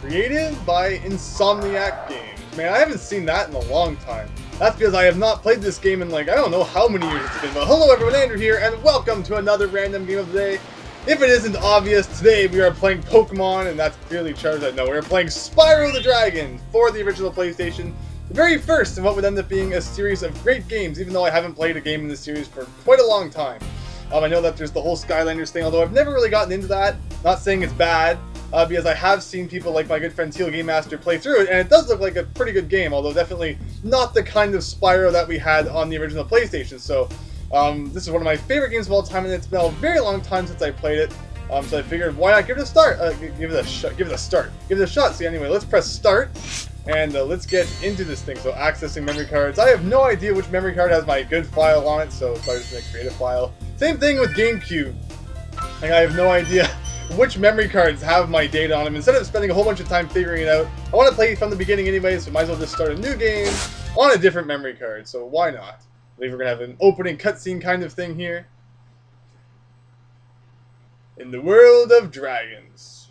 created by Insomniac Games. Man, I haven't seen that in a long time. That's because I have not played this game in like, I don't know how many years it's been. But hello everyone, Andrew here, and welcome to another random game of the day. If it isn't obvious, today we are playing Pokemon, and that's clearly Charizard. No, we're playing Spyro the Dragon for the original PlayStation. The very first in what would end up being a series of great games, even though I haven't played a game in this series for quite a long time. I know that there's the whole Skylanders thing, although I've never really gotten into that. Not saying it's bad, because I have seen people like my good friend Teal Game Master play through it, and it does look like a pretty good game, although definitely not the kind of Spyro that we had on the original PlayStation. So this is one of my favorite games of all time, and it's been a very long time since I played it. So I figured, why not give it a start? Give it a shot. See, anyway, let's press start, and let's get into this thing. So accessing memory cards. I have no idea which memory card has my good file on it, so I'm just gonna create a file. Same thing with GameCube. Like, I have no idea which memory cards have my data on them. Instead of spending a whole bunch of time figuring it out, I want to play from the beginning anyway, so might as well just start a new game on a different memory card. So why not? I believe we're gonna have an opening cutscene kind of thing here. In the world of dragons.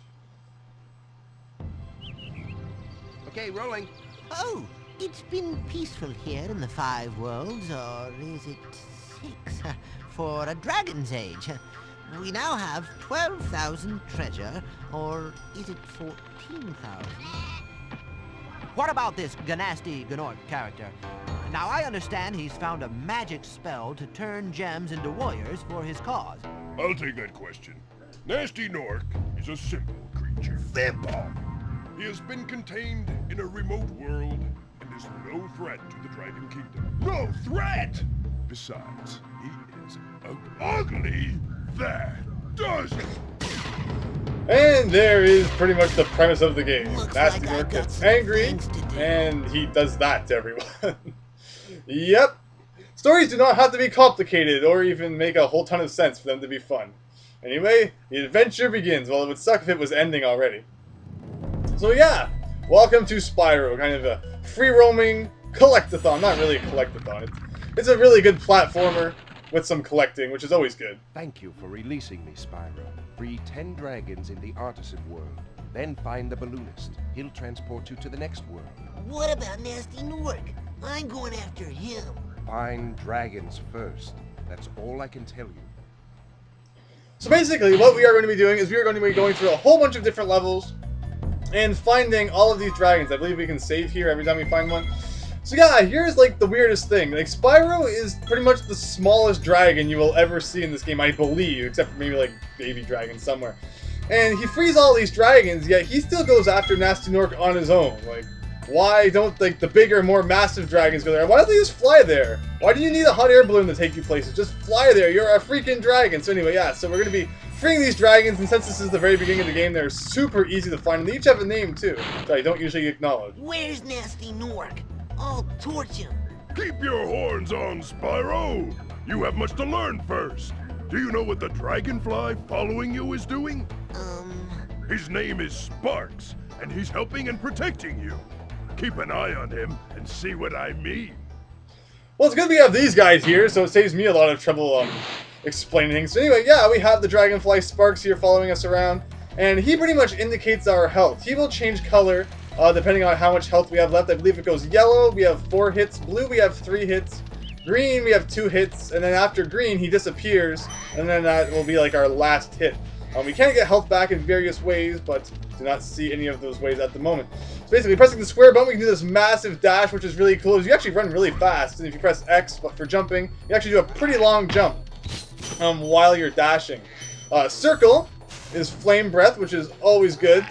Okay, rolling. Oh, it's been peaceful here in the 5 worlds, or is it 6? For a dragon's age. We now have 12,000 treasure, or is it 14,000? What about this Ganasty Gnorc character? Now, I understand he's found a magic spell to turn gems into warriors for his cause. I'll take that question. Nasty Gnorc is a simple creature. Simple! He has been contained in a remote world and is no threat to the Dragon Kingdom. No threat! Besides, he is ugly. That does it! And there is pretty much the premise of the game. Looks Nasty like I Gnorc got gets some angry, things to do. and he does that to everyone. Yep. Stories do not have to be complicated, or even make a whole ton of sense for them to be fun. Anyway, the adventure begins. Well, it would suck if it was ending already. So yeah, welcome to Spyro, kind of a free-roaming collectathon. Not really a collectathon. It's a really good platformer with some collecting, which is always good. Thank you for releasing me, Spyro. Free 10 dragons in the artisan world. Then find the balloonist. He'll transport you to the next world. What about Nasty Gnorc? I'm going after him. Find dragons first. That's all I can tell you. So basically, what we are going to be doing is we are going to be going through a whole bunch of different levels and finding all of these dragons. I believe we can save here every time we find one. So yeah, here's like the weirdest thing. Like, Spyro is pretty much the smallest dragon you will ever see in this game, I believe, except for maybe like baby dragon somewhere. And he frees all these dragons, yet he still goes after Nasty Gnorc on his own. Like, why don't like the bigger, more massive dragons go there? Why don't they just fly there? Why do you need a hot air balloon to take you places? Just fly there. You're a freaking dragon. So anyway, yeah. So we're gonna be freeing these dragons, and since this is the very beginning of the game, they're super easy to find, and they each have a name too, which I don't usually acknowledge. Where's Nasty Gnorc? I'll torch him. Keep your horns on, Spyro! You have much to learn first. Do you know what the dragonfly following you is doing? His name is Sparks, and he's helping and protecting you. Keep an eye on him and see what I mean. Well, it's good we have these guys here, so it saves me a lot of trouble explaining things. So anyway, yeah, we have the Dragonfly Sparks here following us around, and he pretty much indicates our health. He will change color depending on how much health we have left. I believe it goes yellow, we have 4 hits, blue, we have 3 hits, green, we have 2 hits, and then after green, he disappears, and then that will be like our last hit. We can get health back in various ways, but do not see any of those ways at the moment. So basically, pressing the square button, we can do this massive dash, which is really cool. You actually run really fast, and if you press X but for jumping, you actually do a pretty long jump while you're dashing. Circle is Flame Breath, which is always good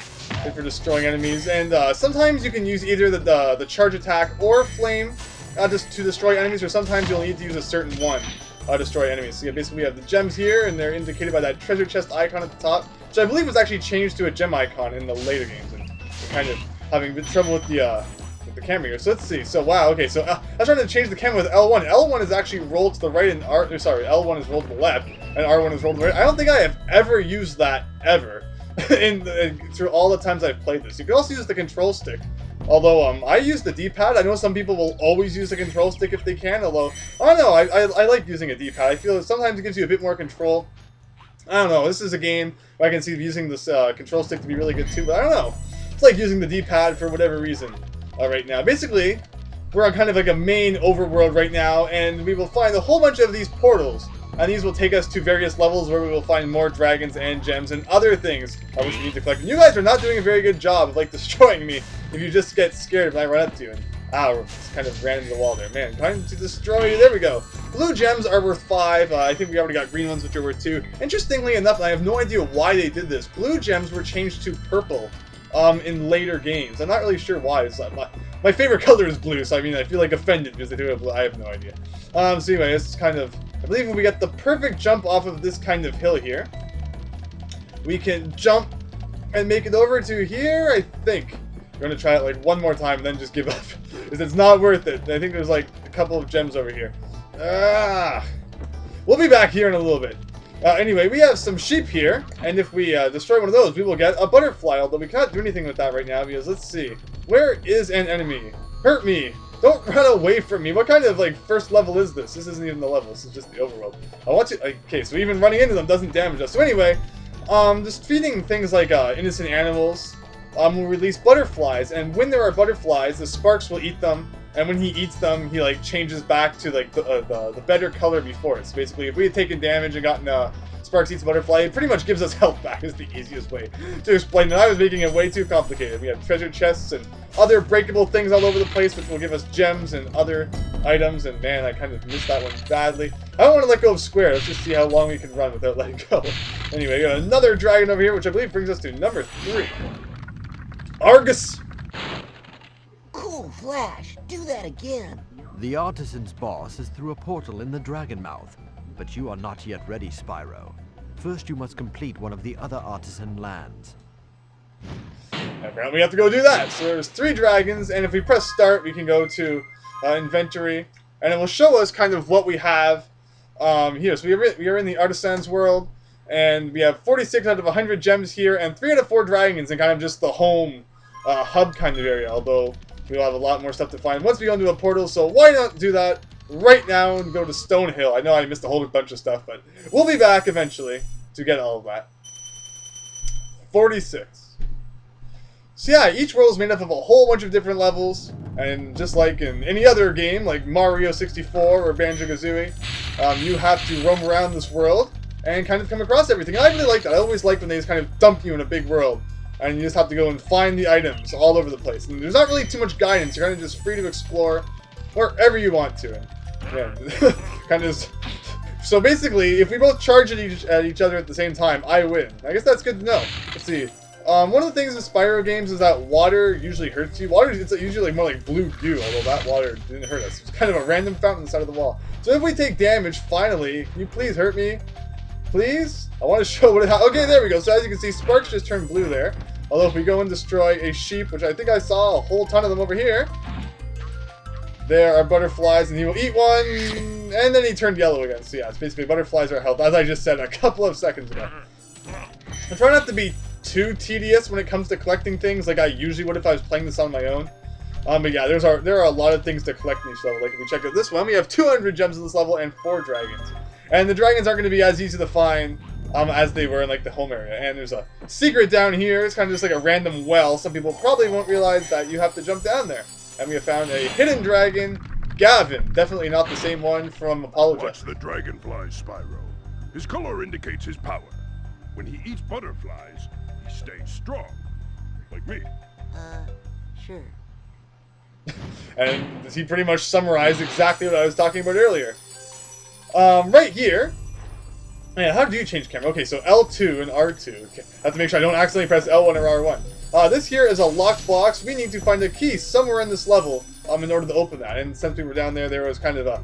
for destroying enemies, and sometimes you can use either the charge attack or Flame just to destroy enemies, or sometimes you'll need to use a certain one. Destroy enemies. So yeah, basically we have the gems here, and they're indicated by that treasure chest icon at the top, which I believe was actually changed to a gem icon in the later games, and we're kind of having a bit of trouble with the camera here. So let's see. So wow, okay, so I was trying to change the camera with L1. L1 is actually rolled to the right, and L1 is rolled to the left, and R1 is rolled to the right. I don't think I have ever used that ever through all the times I've played this. You can also use the control stick. Although, I use the D-pad. I know some people will always use the control stick if they can, although, I don't know, I like using a D-pad. I feel that sometimes it gives you a bit more control. I don't know, this is a game where I can see using this control stick to be really good too, but I don't know. It's like using the D-pad for whatever reason right now. Basically, we're on kind of like a main overworld right now, and we will find a whole bunch of these portals. And these will take us to various levels where we will find more dragons and gems and other things which we need to collect. And you guys are not doing a very good job of like destroying me if you just get scared when I run up to you. And ow, just kind of ran into the wall there. Man, trying to destroy you. There we go. Blue gems are worth 5. I think we already got green ones, which are worth 2. Interestingly enough, I have no idea why they did this. Blue gems were changed to purple in later games. I'm not really sure why. It's like my favorite color is blue, so I mean, I feel like offended because they do have blue. I have no idea. So anyway, this is kind of... I believe if we get the perfect jump off of this kind of hill here, we can jump and make it over to here, I think. We're going to try it like one more time and then just give up. Because it's not worth it. I think there's like a couple of gems over here. We'll be back here in a little bit. Anyway, we have some sheep here, and if we destroy one of those, we will get a butterfly, although we can't do anything with that right now, because let's see. Where is an enemy? Hurt me! Don't run away from me! What kind of, like, first level is this? This isn't even the level, this is just the overworld. I want to... Okay, so even running into them doesn't damage us. So anyway, just feeding things like innocent animals will release butterflies, and when there are butterflies, the sparks will eat them. And when he eats them, he like changes back to like the better color before it. So basically, if we had taken damage and gotten Sparks eats a butterfly, it pretty much gives us health back. Is the easiest way to explain it. I was making it way too complicated. We have treasure chests and other breakable things all over the place, which will give us gems and other items. And man, I kind of missed that one badly. I don't want to let go of Square. Let's just see how long we can run without letting go. Anyway, we got another dragon over here, which I believe brings us to number 3. Argus. Cool, Flash. Do that again. The artisan's boss is through a portal in the Dragon Mouth, but you are not yet ready, Spyro. First, you must complete one of the other artisan lands. Apparently we have to go do that. So there's 3 dragons, and if we press start, we can go to inventory, and it will show us kind of what we have here. So we are in the artisan's world, and we have 46 out of 100 gems here, and 3 out of 4 dragons in kind of just the home hub kind of area, although we'll have a lot more stuff to find once we go into a portal, so why not do that right now and go to Stonehill? I know I missed a whole bunch of stuff, but we'll be back eventually to get all of that. 46. So yeah, each world is made up of a whole bunch of different levels, and just like in any other game, like Mario 64 or Banjo-Kazooie, you have to roam around this world and kind of come across everything. I really like that. I always like when they just kind of dump you in a big world, and you just have to go and find the items all over the place. And there's not really too much guidance. You're kind of just free to explore wherever you want to. And yeah, kind of. So basically, if we both charge at each other at the same time, I win. I guess that's good to know. Let's see. One of the things with Spyro games is that water usually hurts you. Water is usually more like blue goo, although that water didn't hurt us. It's kind of a random fountain on the side of the wall. So if we take damage, finally, can you please hurt me? Please? I want to show what it has. Okay, there we go. So as you can see, sparks just turned blue there. Although if we go and destroy a sheep, which I think I saw a whole ton of them over here, there are butterflies, and he will eat one, and then he turned yellow again. So yeah, it's basically butterflies are health, as I just said a couple of seconds ago. I'm trying not to be too tedious when it comes to collecting things like I usually would if I was playing this on my own. But yeah, there are a lot of things to collect in each level. Like if we check out this one, we have 200 gems in this level and 4 dragons. And the dragons aren't going to be as easy to find as they were in like the home area. And there's a secret down here. It's kind of just like a random well. Some people probably won't realize that you have to jump down there. And we have found a hidden dragon, Gavin. Definitely not the same one from Apollo. Watch the dragonfly, Spyro. His color indicates his power. When he eats butterflies, he stays strong. Like me. Sure. And he pretty much summarized exactly what I was talking about earlier. Right here. Man, how do you change camera? Okay, so L2 and R2. Okay, I have to make sure I don't accidentally press L1 or R1. This here is a locked box. We need to find a key somewhere in this level in order to open that. And since we were down there, there was kind of a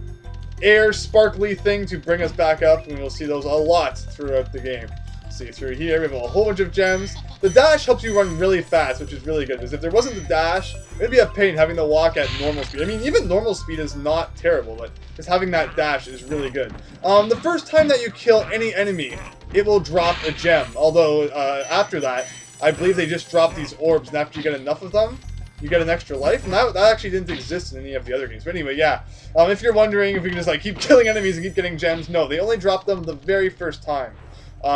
air sparkly thing to bring us back up, and we'll see those a lot throughout the game. See, through here, we have a whole bunch of gems. The dash helps you run really fast, which is really good, because if there wasn't the dash, it'd be a pain having to walk at normal speed. I mean, even normal speed is not terrible, but just having that dash is really good. The first time that you kill any enemy, it will drop a gem, although after that, I believe they just drop these orbs, and after you get enough of them, you get an extra life, and that actually didn't exist in any of the other games. But anyway, yeah, if you're wondering if we can just like keep killing enemies and keep getting gems, no, they only drop them the very first time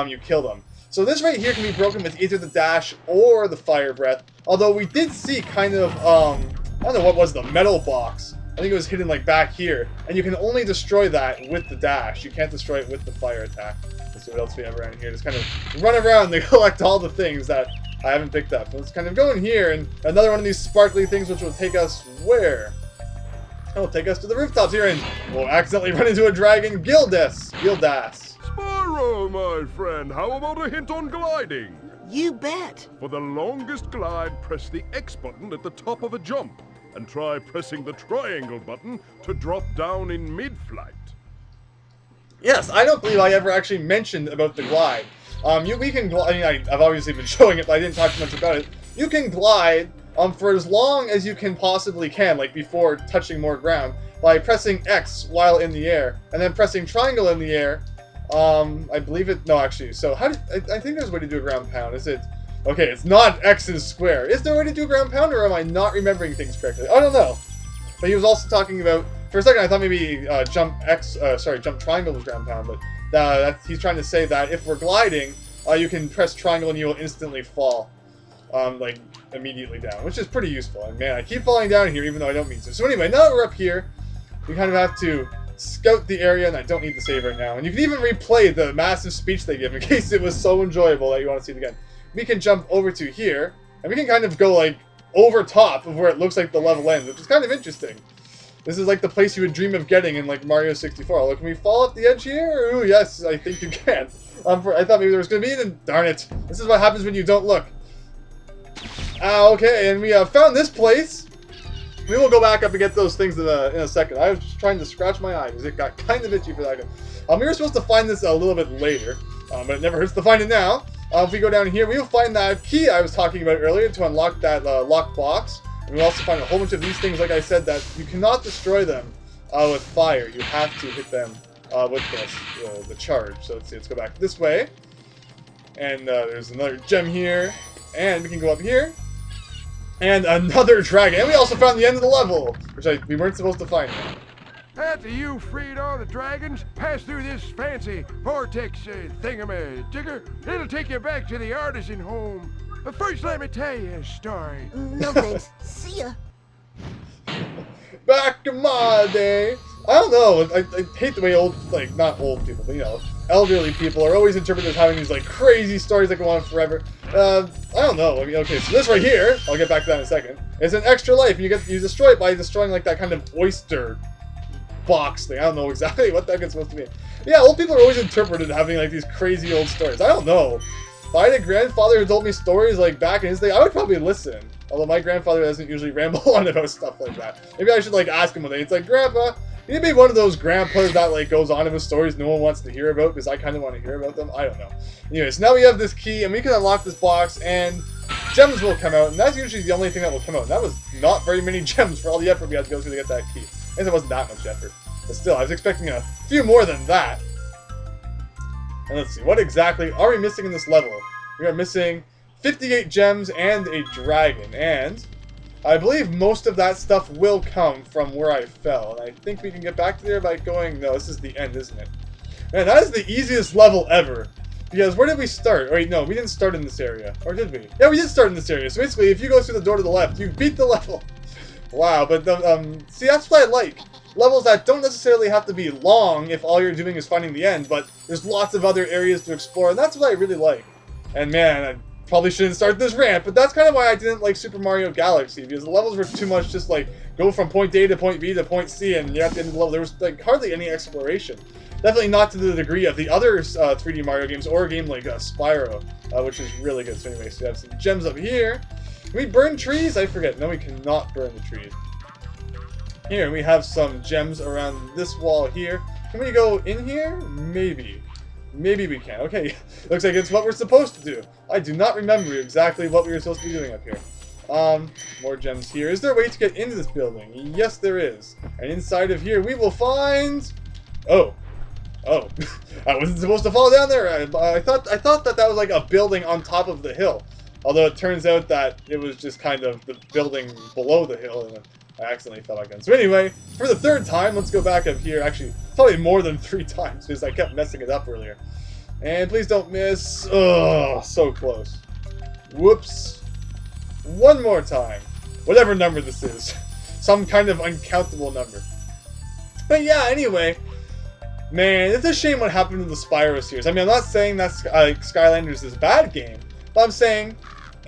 you kill them. So this right here can be broken with either the dash or the fire breath. Although we did see kind of, I don't know what was the metal box. I think it was hidden like back here. And you can only destroy that with the dash. You can't destroy it with the fire attack. Let's see what else we have around here. Just kind of run around and collect all the things that I haven't picked up. Let's kind of go in here and another one of these sparkly things which will take us where? It'll take us to the rooftops here and we'll accidentally run into a dragon, Gildas. Spyro, my friend, how about a hint on gliding? You bet. For the longest glide, press the X button at the top of a jump, and try pressing the triangle button to drop down in mid-flight. Yes, I don't believe I ever actually mentioned about the glide. We can glide, I mean, I've obviously been showing it, but I didn't talk too much about it. You can glide for as long as you can possibly like before touching more ground, by pressing X while in the air, and then pressing triangle in the air. I believe it, no actually, so I think there's a way to do a ground pound. Is it, okay, it's not X is square. Is there a way to do a ground pound, or am I not remembering things correctly? I don't know. But he was also talking about, for a second I thought maybe jump triangle was ground pound, but he's trying to say that if we're gliding, you can press triangle and you will instantly fall, like immediately down, which is pretty useful. And man, I keep falling down here even though I don't mean to. So anyway, now that we're up here, we kind of have to scout the area, and I don't need to save right now. And you can even replay the massive speech they give in case it was so enjoyable that you want to see it again. We can jump over to here, and we can kind of go like over top of where it looks like the level ends, which is kind of interesting. This is like the place you would dream of getting in like Mario 64. Although, can we fall off the edge here? Ooh, yes, I think you can. I thought maybe there was going to be, and darn it. This is what happens when you don't look. Okay, and we have found this place. We will go back up and get those things in a second. I was just trying to scratch my eye because it got kind of itchy for that. We were supposed to find this a little bit later, but it never hurts to find it now. If we go down here, we will find that key I was talking about earlier to unlock that locked box. And we'll also find a whole bunch of these things, like I said, that you cannot destroy them with fire. You have to hit them with the charge. So let's go back this way. And there's another gem here. And we can go up here. And another dragon. And we also found the end of the level, which we weren't supposed to find. After you freed all the dragons, pass through this fancy vortex thingamajigger. It'll take you back to the artisan home. But first, let me tell you a story. No thanks. See ya. Back in my day. I don't know. I hate the way not old people, but you know, elderly people are always interpreted as having these like crazy stories that go on forever. I don't know. I mean, okay, so this right here, I'll get back to that in a second. It's an extra life, and you destroy it by destroying like that kind of oyster box thing. I don't know exactly what that is supposed to be. Yeah, old people are always interpreted having like these crazy old stories. I don't know. If I had a grandfather who told me stories like back in his day, I would probably listen. Although my grandfather doesn't usually ramble on about stuff like that. Maybe I should like ask him one day. It's like, Grandpa, can you be one of those grandpas that like goes on about stories no one wants to hear about because I kind of want to hear about them? I don't know. Anyway, so now we have this key and we can unlock this box and gems will come out, and that's usually the only thing that will come out. And that was not very many gems for all the effort we had to go through to get that key. I guess it wasn't that much effort. But still, I was expecting a few more than that. And let's see, what exactly are we missing in this level? We are missing 58 gems and a dragon, and I believe most of that stuff will come from where I fell. And I think we can get back to there by going, no, this is the end, isn't it? Man, that is the easiest level ever. Because where did we start? Wait, no, we didn't start in this area. Or did we? Yeah, we did start in this area. So basically, if you go through the door to the left, you beat the level. Wow, but see, that's what I like. Levels that don't necessarily have to be long if all you're doing is finding the end, but there's lots of other areas to explore, and that's what I really like. And man, I probably shouldn't start this rant, but that's kind of why I didn't like Super Mario Galaxy, because the levels were too much just like, go from point A to point B to point C, and you're at the end of the level. There was like hardly any exploration. Definitely not to the degree of the other 3D Mario games, or a game like Spyro, which is really good. So anyway, so we have some gems up here. Can we burn trees? I forget. No, we cannot burn the trees. Here, we have some gems around this wall here. Can we go in here? Maybe. Maybe we can. Okay, looks like it's what we're supposed to do. I do not remember exactly what we were supposed to be doing up here. More gems here. Is there a way to get into this building? Yes, there is. And inside of here, we will find... Oh. Oh. I wasn't supposed to fall down there. I thought that was like a building on top of the hill. Although it turns out that it was just kind of the building below the hill, and I accidentally fell again. So anyway, for the third time, let's go back up here. Actually, probably more than 3 times, because I kept messing it up earlier. And please don't miss. Oh, so close. Whoops. One more time. Whatever number this is. Some kind of uncountable number. But yeah, anyway. Man, it's a shame what happened to the Spyro series. I mean, I'm not saying that Skylanders is a bad game. But I'm saying,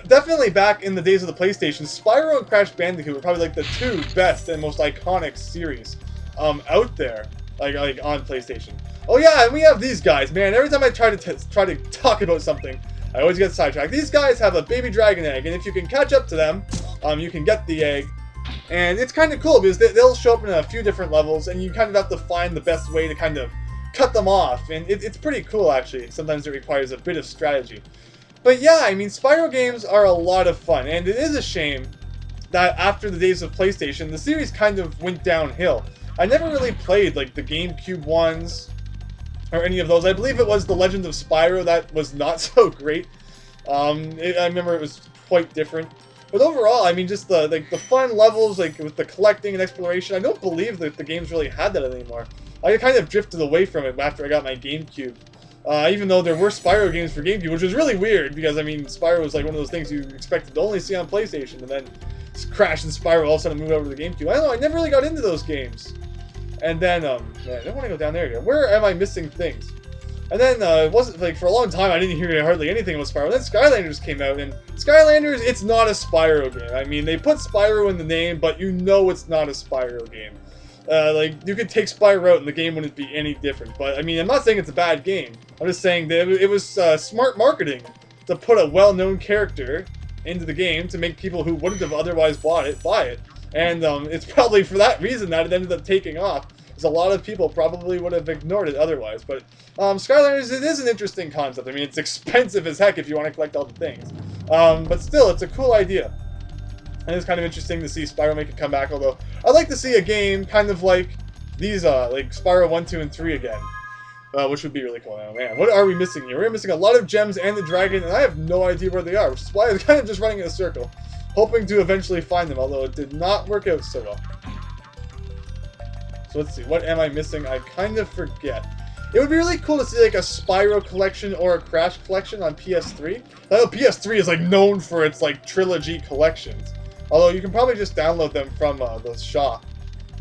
definitely back in the days of the PlayStation, Spyro and Crash Bandicoot were probably like the two best and most iconic series out there. Like on PlayStation. Oh yeah, and we have these guys, man. Every time I try to talk about something, I always get sidetracked. These guys have a baby dragon egg, and if you can catch up to them, you can get the egg. And it's kind of cool because they'll show up in a few different levels, and you kind of have to find the best way to kind of cut them off. And it's pretty cool, actually. Sometimes it requires a bit of strategy. But yeah, I mean, Spyro games are a lot of fun, and it is a shame that after the days of PlayStation, the series kind of went downhill. I never really played like the GameCube ones or any of those. I believe it was The Legend of Spyro that was not so great. I remember it was quite different. But overall, I mean, just the fun levels, like with the collecting and exploration, I don't believe that the games really had that anymore. I kind of drifted away from it after I got my GameCube. Even though there were Spyro games for GameCube, which was really weird because, I mean, Spyro was like one of those things you expected to only see on PlayStation, and then Crash and Spyro all of a sudden moved over to the GameCube. I don't know, I never really got into those games. And then, man, I don't want to go down there again. Where am I missing things? And then, it wasn't, like, for a long time, I didn't hear hardly anything about Spyro. Then Skylanders came out, and Skylanders, it's not a Spyro game. I mean, they put Spyro in the name, but you know it's not a Spyro game. Like, you could take Spyro out and the game wouldn't be any different. But, I mean, I'm not saying it's a bad game. I'm just saying that it was smart marketing to put a well-known character into the game to make people who wouldn't have otherwise bought it, buy it. And it's probably for that reason that it ended up taking off. Because a lot of people probably would have ignored it otherwise. But Skylanders, it is an interesting concept. I mean, it's expensive as heck if you want to collect all the things. But still, it's a cool idea. And it's kind of interesting to see Spyro make a comeback, although I'd like to see a game kind of like these, like Spyro 1, 2, and 3 again. Which would be really cool. Oh man, what are we missing here? We're missing a lot of gems and the dragon, and I have no idea where they are, which is why I was kind of just running in a circle, hoping to eventually find them, although it did not work out so well. So let's see, what am I missing? I kind of forget. It would be really cool to see like a Spyro collection or a Crash collection on PS3. I know PS3 is like known for its like trilogy collections. Although you can probably just download them from the shop,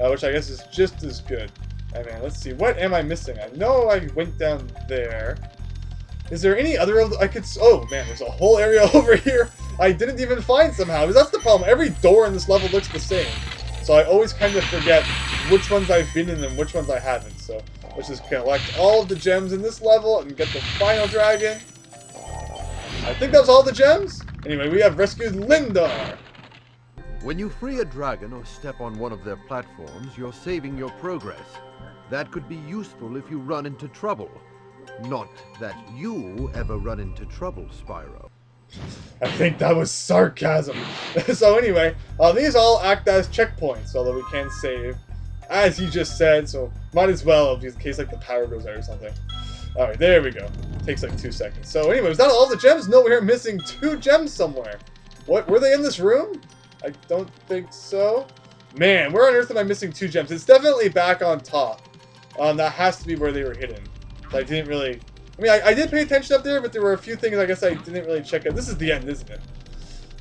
which I guess is just as good. Hey man, let's see, what am I missing? I know I went down there. Is there any other of the, oh man, there's a whole area over here I didn't even find somehow. Because that's the problem, every door in this level looks the same. So I always kind of forget which ones I've been in and which ones I haven't. So let's just collect all of the gems in this level and get the final dragon. I think that's all the gems. Anyway, we have rescued Lindar. When you free a dragon or step on one of their platforms, you're saving your progress. That could be useful if you run into trouble. Not that you ever run into trouble, Spyro. I think that was sarcasm. So anyway, these all act as checkpoints, although we can save, as you just said, so might as well, in case like the power goes out or something. Alright, there we go. Takes like 2 seconds. So anyway, was that all the gems? No, we're missing 2 gems somewhere. What, were they in this room? I don't think so. Man, where on earth am I missing 2 gems? It's definitely back on top. That has to be where they were hidden. I didn't really... I mean, I did pay attention up there, but there were a few things I guess I didn't really check out. This is the end, isn't it?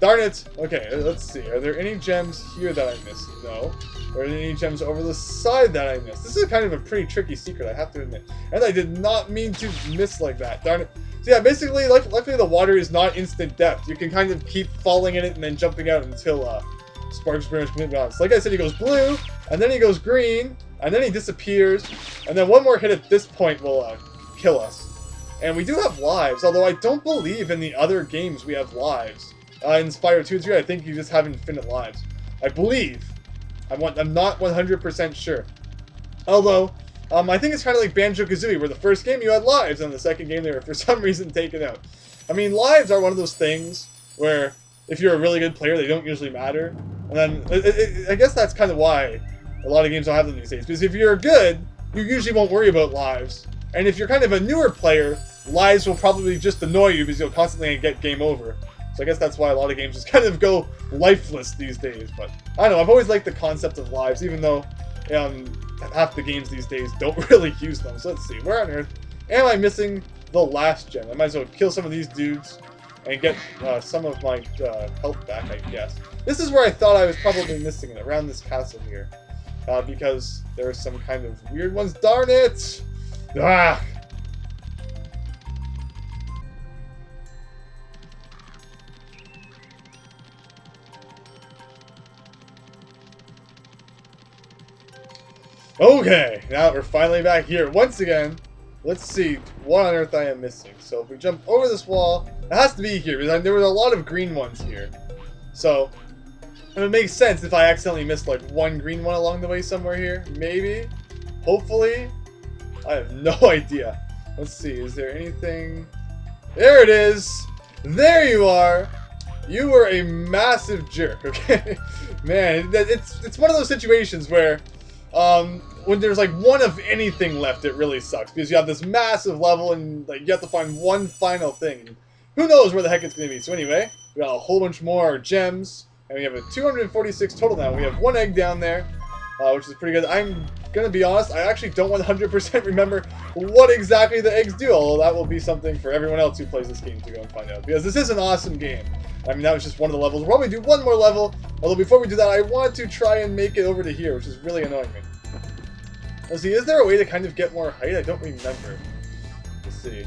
Darn it! Okay, let's see. Are there any gems here that I missed? No. Are there any gems over the side that I missed? This is kind of a pretty tricky secret, I have to admit. And I did not mean to miss like that. Darn it. So yeah, basically, luckily the water is not instant depth. You can kind of keep falling in it and then jumping out until Sparks pretty much completely honest. Like I said, he goes blue, and then he goes green, and then he disappears, and then one more hit at this point will kill us. And we do have lives, although I don't believe in the other games we have lives. In Spyro 2 and 3, I think you just have infinite lives. I believe. I'm not 100% sure. Although, I think it's kind of like Banjo-Kazooie, where the first game you had lives, and the second game they were for some reason taken out. I mean, lives are one of those things where if you're a really good player, they don't usually matter. And then, I guess that's kind of why a lot of games don't have them these days. Because if you're good, you usually won't worry about lives. And if you're kind of a newer player, lives will probably just annoy you because you'll constantly get game over. So I guess that's why a lot of games just kind of go lifeless these days. But I don't know, I've always liked the concept of lives, even though half the games these days don't really use them. So let's see, where on earth am I missing the last gem. I might as well kill some of these dudes and get some of my health back, I guess. This is where I thought I was probably missing it, around this castle here. Because there are some kind of weird ones. Darn it! Ah! Okay, now we're finally back here. Once again, let's see what on earth I am missing. So if we jump over this wall, it has to be here, because there were a lot of green ones here. So, it would make sense if I accidentally missed like one green one along the way somewhere here. Maybe. Hopefully. I have no idea. Let's see, is there anything... There it is! There you are! You were a massive jerk, okay? Man, it's one of those situations where... when there's like one of anything left, it really sucks, because you have this massive level and like you have to find one final thing. Who knows where the heck it's going to be? So anyway, we got a whole bunch more gems, and we have a 246 total now. We have one egg down there, which is pretty good. I'm going to be honest, I actually don't 100% remember what exactly the eggs do, although that will be something for everyone else who plays this game to go and find out, because this is an awesome game. I mean, that was just one of the levels. We'll probably do one more level, although before we do that, I want to try and make it over to here, which is really annoying me. Let's see, is there a way to kind of get more height? I don't remember. Let's see.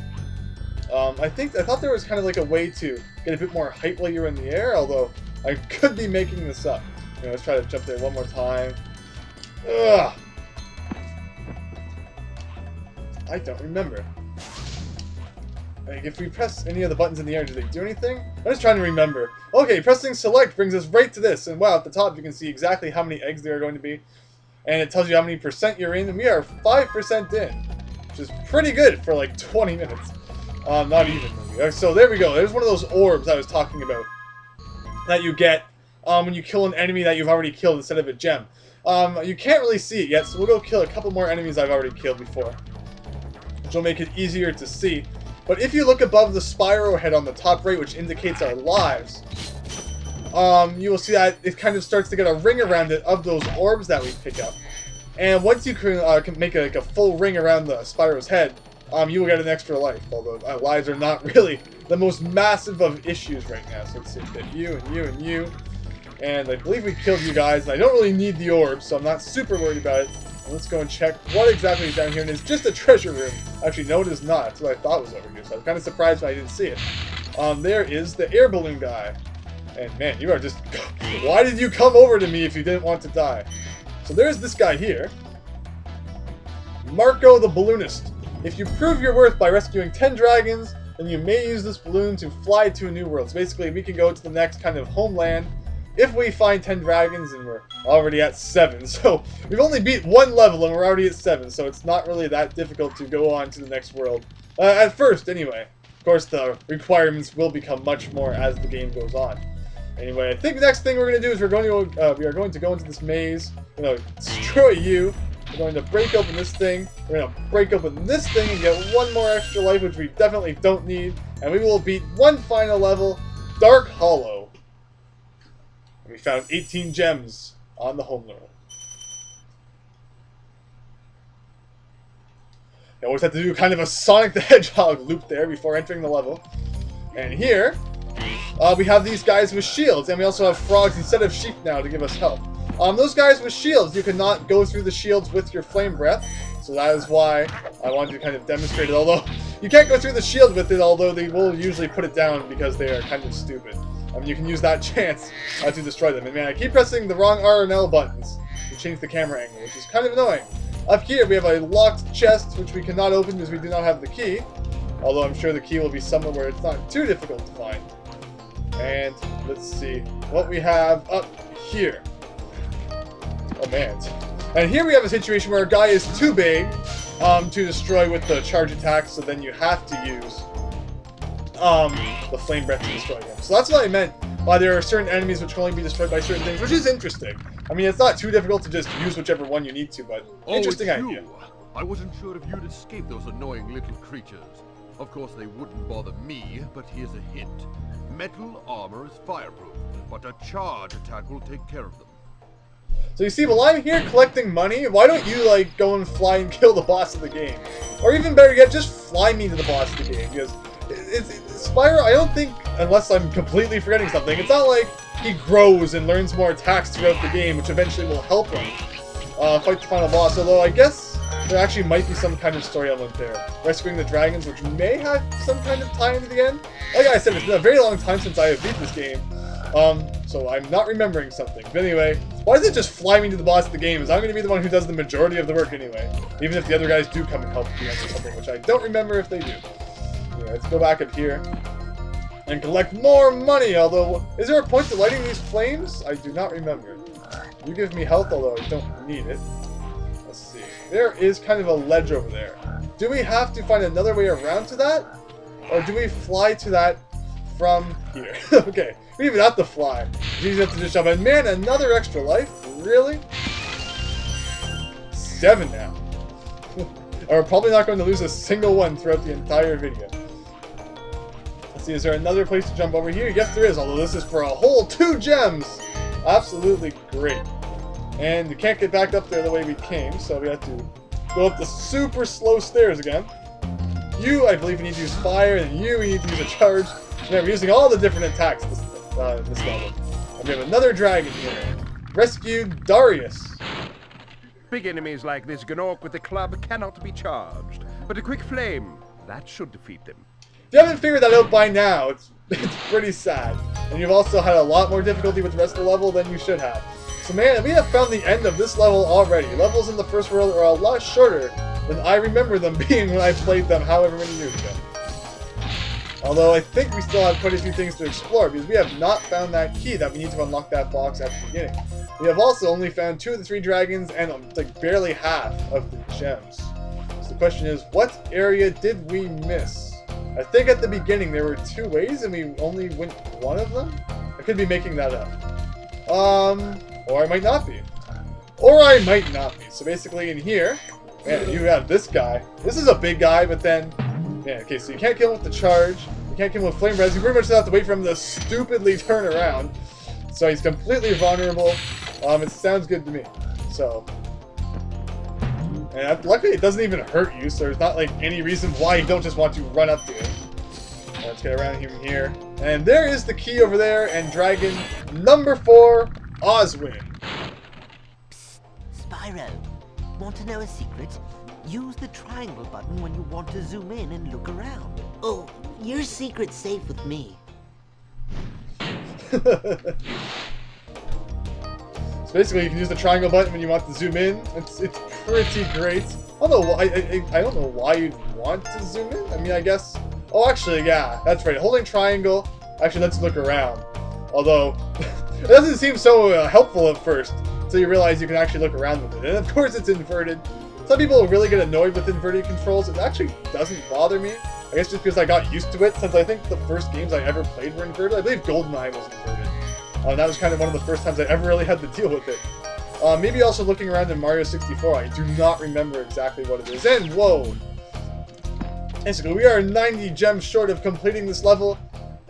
I thought there was kind of like a way to get a bit more height while you're in the air, although I could be making this up. You know, let's try to jump there one more time. Ugh! I don't remember. Like, if we press any of the buttons in the air, do they do anything? I'm just trying to remember. Okay, pressing select brings us right to this, and wow, at the top you can see exactly how many eggs there are going to be. And it tells you how many % you're in, and we are 5% in, which is pretty good for like 20 minutes. Not even maybe. So there we go. There's one of those orbs I was talking about that you get when you kill an enemy that you've already killed instead of a gem. You can't really see it yet, so we'll go kill a couple more enemies I've already killed before, which will make it easier to see. But if you look above the Spyro head on the top right, which indicates our lives, you will see that it kind of starts to get a ring around it of those orbs that we pick up. And once you can make a full ring around the Spyro's head, you will get an extra life, although lives are not really the most massive of issues right now. So let's see, get you and you and you. And I believe we killed you guys, and I don't really need the orbs, so I'm not super worried about it. And let's go and check what exactly is down here, and it's just a treasure room. Actually, no, it is not. That's what I thought was over here, so I was kind of surprised when I didn't see it. There is the air balloon guy. And man, you are just... Why did you come over to me if you didn't want to die? So there's this guy here. Marco the Balloonist. If you prove your worth by rescuing 10 dragons, then you may use this balloon to fly to a new world. So basically, we can go to the next kind of homeland if we find 10 dragons, and we're already at 7. So we've only beat one level, and we're already at 7. So it's not really that difficult to go on to the next world. At first, anyway. Of course, the requirements will become much more as the game goes on. Anyway, I think the next thing we're going to do is we are going to go into this maze. We're going to destroy you. We're going to break open this thing. We're going to break open this thing and get one more extra life, which we definitely don't need. And we will beat one final level, Dark Hollow. And we found 18 gems on the home world. I always have to do kind of a Sonic the Hedgehog loop there before entering the level. And here... we have these guys with shields, and we also have frogs instead of sheep now to give us help. Those guys with shields, you cannot go through the shields with your flame breath, so that is why I wanted to kind of demonstrate it, although you can't go through the shield with it, although they will usually put it down because they are kind of stupid. You can use that chance to destroy them. And man, I keep pressing the wrong R and L buttons to change the camera angle, which is kind of annoying. Up here, we have a locked chest, which we cannot open because we do not have the key, although I'm sure the key will be somewhere where it's not too difficult to find. And let's see what we have up here. Oh man. And here we have a situation where a guy is too big to destroy with the charge attack, so then you have to use the flame breath to destroy him. So that's what I meant by there are certain enemies which can only be destroyed by certain things, which is interesting. I mean, it's not too difficult to just use whichever one you need to, but interesting idea. You. I wasn't sure if you'd escape those annoying little creatures. Of course, they wouldn't bother me, but here's a hint. Metal armor is fireproof, but a charge attack will take care of them. So you see, while I'm here collecting money, why don't you, like, go and fly and kill the boss of the game? Or even better yet, just fly me to the boss of the game, because Spyro, I don't think, unless I'm completely forgetting something, it's not like he grows and learns more attacks throughout the game, which eventually will help him fight the final boss, although I guess there actually might be some kind of story element there. Rescuing the dragons, which may have some kind of tie into the end. Like I said, it's been a very long time since I have beat this game, so I'm not remembering something. But anyway, why does it just fly me to the boss of the game? As I'm going to be the one who does the majority of the work anyway, even if the other guys do come and help at the end or something, which I don't remember if they do. Anyway, let's go back up here and collect more money, although, is there a point to lighting these flames? I do not remember. You give me health, although I don't need it. Let's see. There is kind of a ledge over there. Do we have to find another way around to that? Or do we fly to that from here? Okay, we even have to fly. You have to just jump. And man, another extra life? Really? 7 now. We're probably not going to lose a single one throughout the entire video. Let's see, is there another place to jump over here? Yes, there is, although this is for a whole 2 gems! Absolutely great. And you can't get back up there the way we came, so we have to go up the super slow stairs again. You, I believe, you need to use fire, and you need to use a charge. And we're using all the different attacks this level. And we have another dragon here. Rescue Darius. Big enemies like this Gnorc with the club cannot be charged, but a quick flame, that should defeat them. If you haven't figured that out by now, it's pretty sad. And you've also had a lot more difficulty with the rest of the level than you should have. So man, we have found the end of this level already. Levels in the first world are a lot shorter than I remember them being when I played them however many years ago. Although I think we still have quite a few things to explore, because we have not found that key that we need to unlock that box at the beginning. We have also only found 2 of the 3 dragons and like barely half of the gems. So the question is, what area did we miss? I think at the beginning there were 2 ways and we only went one of them? I could be making that up. Or I might not be. Or I might not be. So basically in here, man, you have this guy. This is a big guy, but then, yeah, okay, so you can't kill him with the charge. You can't kill him with flame res. You pretty much have to wait for him to stupidly turn around. So he's completely vulnerable. It sounds good to me. So, and luckily it doesn't even hurt you, so there's not like any reason why you don't just want to run up to him. Let's get around him here. And there is the key over there, and dragon number 4, Oswin. Psst, Spyro. Want to know a secret? Use the triangle button when you want to zoom in and look around. Oh, your secret's safe with me. So basically, you can use the triangle button when you want to zoom in. It's pretty great. I don't know why. I don't know why you'd want to zoom in. I mean, I guess. Oh, actually, yeah, that's right. Holding triangle actually lets you look around. Although it doesn't seem so helpful at first, until you realize you can actually look around with it. And of course, it's inverted. Some people really get annoyed with inverted controls. It actually doesn't bother me. I guess just because I got used to it, since I think the first games I ever played were inverted. I believe GoldenEye was inverted. That was kind of one of the first times I ever really had to deal with it. Maybe also looking around in Mario 64, I do not remember exactly what it is. And whoa! Basically, we are 90 gems short of completing this level,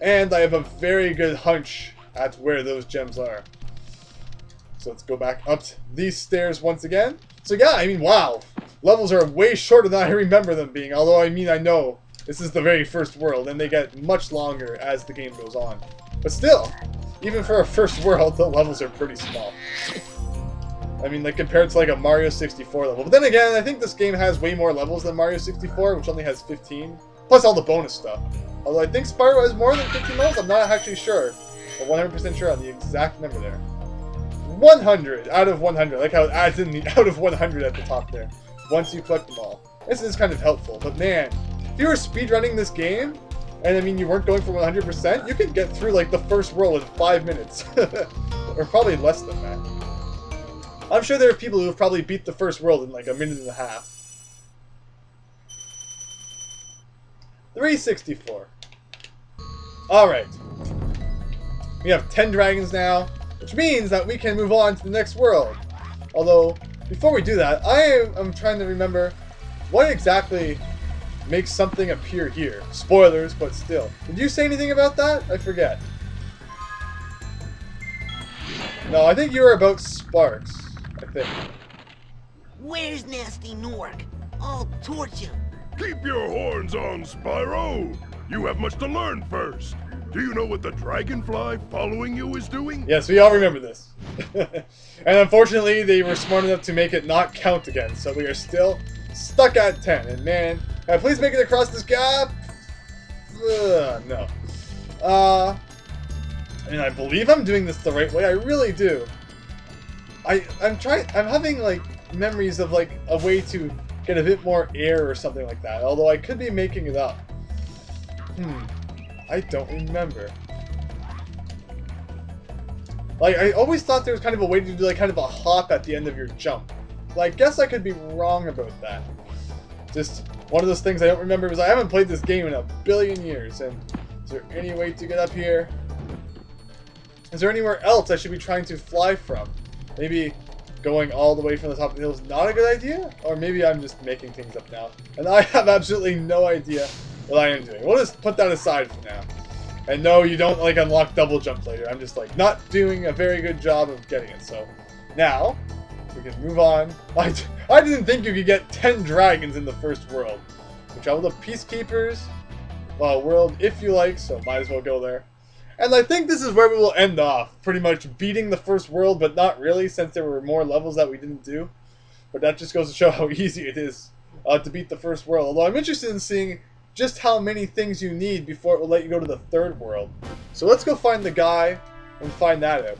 and I have a very good hunch at where those gems are. So let's go back up these stairs once again. So yeah, I mean, wow. Levels are way shorter than I remember them being, although I mean, I know this is the very first world, and they get much longer as the game goes on. But still, even for a first world, the levels are pretty small. I mean, like, compared to, like, a Mario 64 level. But then again, I think this game has way more levels than Mario 64, which only has 15. Plus all the bonus stuff. Although I think Spyro has more than 15 levels, I'm not actually sure. But 100% sure on the exact number there. 100 out of 100. I like how it adds in the out of 100 at the top there. Once you collect them all. This is kind of helpful. But man, if you were speedrunning this game, and I mean you weren't going for 100%, you could get through, like, the first world in 5 minutes. Or probably less than that. I'm sure there are people who have probably beat the first world in like a minute and a half. 364. Alright. We have 10 dragons now, which means that we can move on to the next world. Although, before we do that, I'm trying to remember what exactly makes something appear here. Spoilers, but still. Did you say anything about that? I forget. No, I think you were about Sparks. thing. Where's Nasty Nork? I'll torch him. Keep your horns on, Spyro! You have much to learn first. Do you know what the Dragonfly following you is doing? Yes, we all remember this. And unfortunately, they were smart enough to make it not count again, so we are still stuck at 10. And man, can I please make it across this gap? No. And I believe I'm doing this the right way. I really do. I'm having like memories of like a way to get a bit more air or something like that. Although I could be making it up. I don't remember. Like, I always thought there was kind of a way to do like kind of a hop at the end of your jump. So I guess I could be wrong about that. Just one of those things I don't remember because I haven't played this game in a billion years. And is there any way to get up here? Is there anywhere else I should be trying to fly from? Maybe going all the way from the top of the hill is not a good idea? Or maybe I'm just making things up now. And I have absolutely no idea what I am doing. We'll just put that aside for now. And no, you don't like unlock double jump later. I'm just like not doing a very good job of getting it. So now we can move on. I didn't think you could get 10 dragons in the first world. We travel to Peacekeepers world if you like, so might as well go there. And I think this is where we will end off. Pretty much beating the first world, but not really since there were more levels that we didn't do. But that just goes to show how easy it is to beat the first world. Although I'm interested in seeing just how many things you need before it will let you go to the third world. So let's go find the guy and find that out.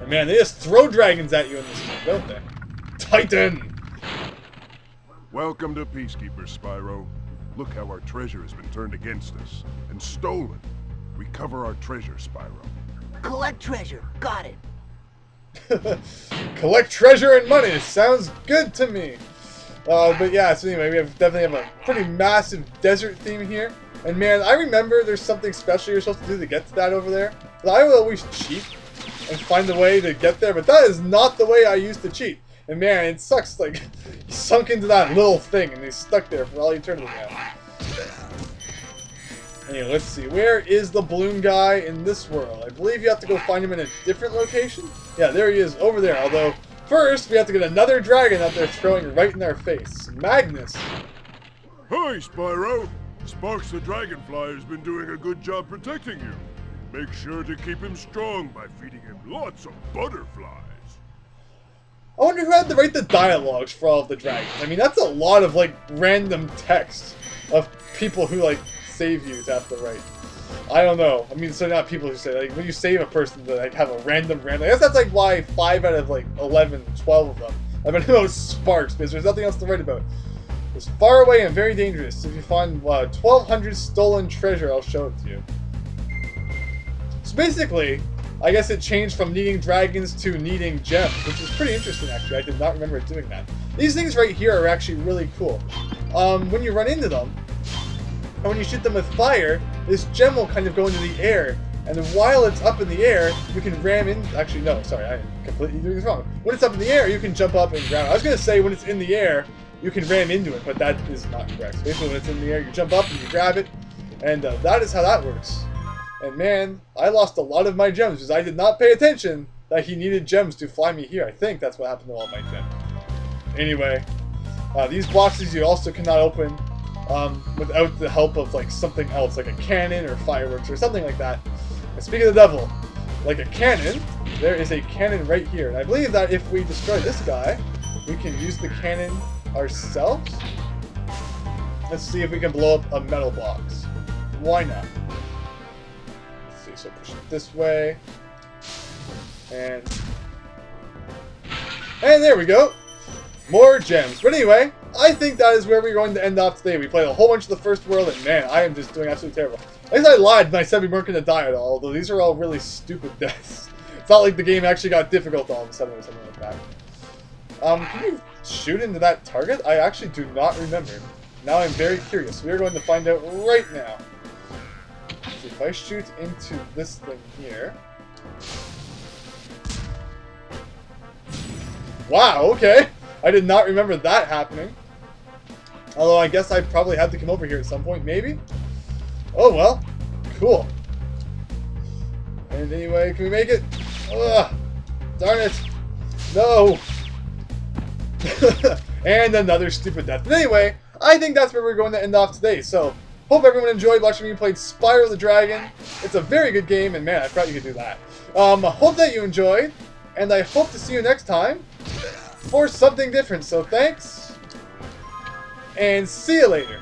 And man, they just throw dragons at you in this game, don't they? Titan! Welcome to Peacekeepers, Spyro. Look how our treasure has been turned against us and stolen. Recover our treasure, Spyro. Collect treasure. Got it. Collect treasure and money. Sounds good to me. But yeah, so anyway, we definitely have a pretty massive desert theme here. And man, I remember there's something special you're supposed to do to get to that over there. But I will always cheat and find a way to get there, but that is not the way I used to cheat. And man, it sucks, like, you sunk into that little thing and he's stuck there for all eternity now. Anyway, let's see. Where is the balloon guy in this world? I believe you have to go find him in a different location? Yeah, there he is, over there. Although, first, we have to get another dragon out there throwing right in our face. Magnus. Hi, Spyro. Sparks the Dragonfly has been doing a good job protecting you. Make sure to keep him strong by feeding him lots of butterflies. I wonder who had to write the dialogues for all of the dragons. I mean, that's a lot of, like, random text of people who, like, save you to have to write. I don't know. I mean, so not people who say, like, when you save a person to, like, have a random. I guess that's, like, why 5 out of, like, 11, 12 of them have been about Sparks, because there's nothing else to write about. It's far away and very dangerous. If you find 1,200 stolen treasure, I'll show it to you. So basically, I guess it changed from needing dragons to needing gems, which is pretty interesting, actually. I did not remember it doing that. These things right here are actually really cool. When you run into them, and when you shoot them with fire, this gem will kind of go into the air. And then while it's up in the air, you can ram in... Actually, no, sorry, I'm completely doing this wrong. When it's up in the air, you can jump up and grab it. I was going to say when it's in the air, you can ram into it, but that is not correct. So basically, when it's in the air, you jump up and you grab it. And that is how that works. And man, I lost a lot of my gems because I did not pay attention that he needed gems to fly me here. I think that's what happened to all my gems. Anyway, these boxes you also cannot open without the help of like something else, like a cannon or fireworks or something like that. And speaking of the devil, like a cannon, there is a cannon right here. And I believe that if we destroy this guy, we can use the cannon ourselves. Let's see if we can blow up a metal box. Why not? So push it this way, and there we go, more gems. But anyway, I think that is where we're going to end off today. We played a whole bunch of the first world, and man, I am just doing absolutely terrible. At least I lied when I said we weren't going to die at all, although these are all really stupid deaths. It's not like the game actually got difficult all of a sudden or something like that. Can you shoot into that target? I actually do not remember. Now I'm very curious. We are going to find out right now. So if I shoot into this thing here... Wow, okay! I did not remember that happening. Although I guess I probably had to come over here at some point, maybe? Oh well, cool. And anyway, can we make it? Ugh, darn it! No! And another stupid death. But anyway, I think that's where we're going to end off today. So, hope everyone enjoyed watching me play Spyro the Dragon. It's a very good game, and man, I forgot you could do that. Hope that you enjoyed, and I hope to see you next time for something different. So thanks, and see you later.